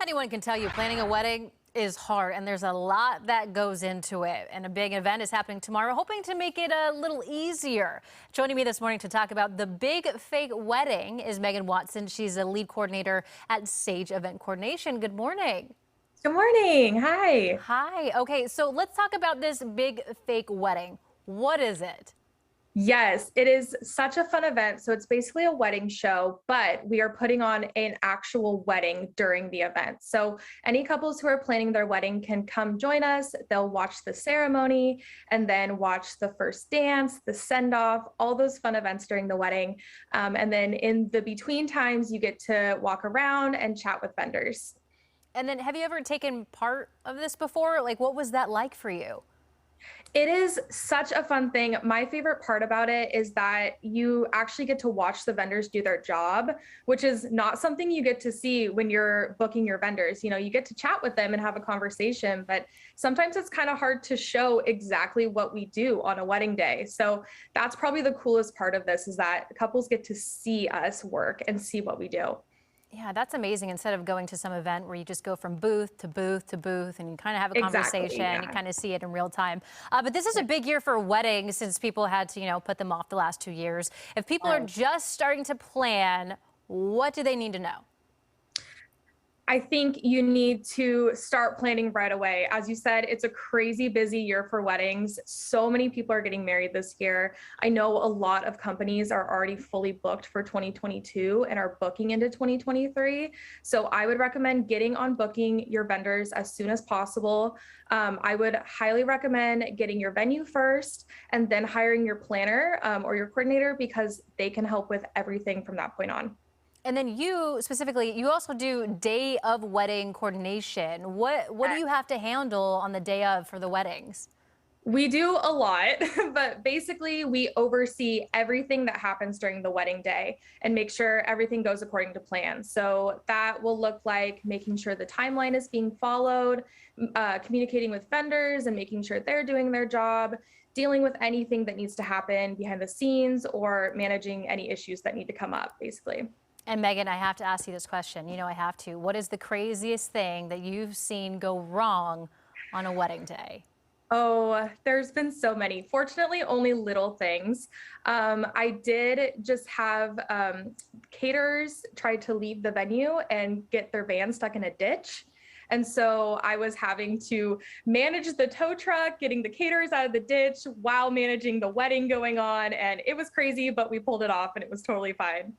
Anyone can tell you planning a wedding is hard, and there's a lot that goes into it. And a big event is happening tomorrow, hoping to make it a little easier. Joining me this morning to talk about the big fake wedding is Megan Watson. She's a lead coordinator at Sage Event Coordination. Good morning. Good morning. Hi. Hi. Okay, so let's talk about this big fake wedding. What is it? Yes, it is such a fun event. So it's basically a wedding show, but we are putting on an actual wedding during the event. So any couples who are planning their wedding can come join us. They'll watch the ceremony and then watch the first dance, the send off, all those fun events during the wedding. And then in the between times, you get to walk around and chat with vendors. And then have you ever taken part of this before? Like, what was that like for you? It is such a fun thing. My favorite part about it is that you actually get to watch the vendors do their job, which is not something you get to see when you're booking your vendors. You know, you get to chat with them and have a conversation, but sometimes it's kind of hard to show exactly what we do on a wedding day. So that's probably the coolest part of this is that couples get to see us work and see what we do. Yeah, that's amazing. Instead of going to some event where you just go from booth to booth to booth and you kind of have a Exactly. conversation, you Yeah. kind of see it in real time. But this is a big year for weddings since people had to, put them off the last 2 years. If people are just starting to plan, what do they need to know? I think you need to start planning right away. As you said, it's a crazy busy year for weddings. So many people are getting married this year. I know a lot of companies are already fully booked for 2022 and are booking into 2023. So I would recommend getting on booking your vendors as soon as possible. I would highly recommend getting your venue first and then hiring your planner or your coordinator because they can help with everything from that point on. And then you specifically, you also do day of wedding coordination. What do you have to handle on the day of for the weddings? We do a lot, but basically we oversee everything that happens during the wedding day and make sure everything goes according to plan. So that will look like making sure the timeline is being followed, communicating with vendors and making sure they're doing their job, dealing with anything that needs to happen behind the scenes or managing any issues that need to come up, basically. And Megan, I have to ask you this question. I have to. What is the craziest thing that you've seen go wrong on a wedding day? Oh, there's been so many. Fortunately, only little things. I did just have caterers try to leave the venue and get their van stuck in a ditch. And so I was having to manage the tow truck, getting the caterers out of the ditch while managing the wedding going on. And it was crazy, but we pulled it off and it was totally fine.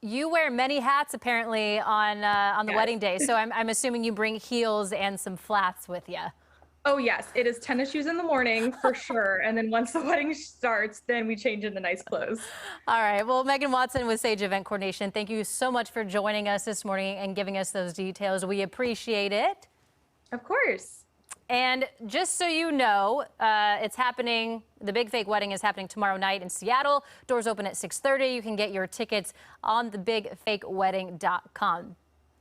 You wear many hats apparently on the Yes. wedding day, so I'm assuming you bring heels and some flats with you. Oh, yes. It is tennis shoes in the morning for sure. And then once the wedding starts, then we change into nice clothes. All right. Well, Megan Watson with Sage Event Coordination, thank you so much for joining us this morning and giving us those details. We appreciate it. Of course. And just so you know, it's happening. The big fake wedding is happening tomorrow night in Seattle. Doors open at 6:30. You can get your tickets on thebigfakewedding.com.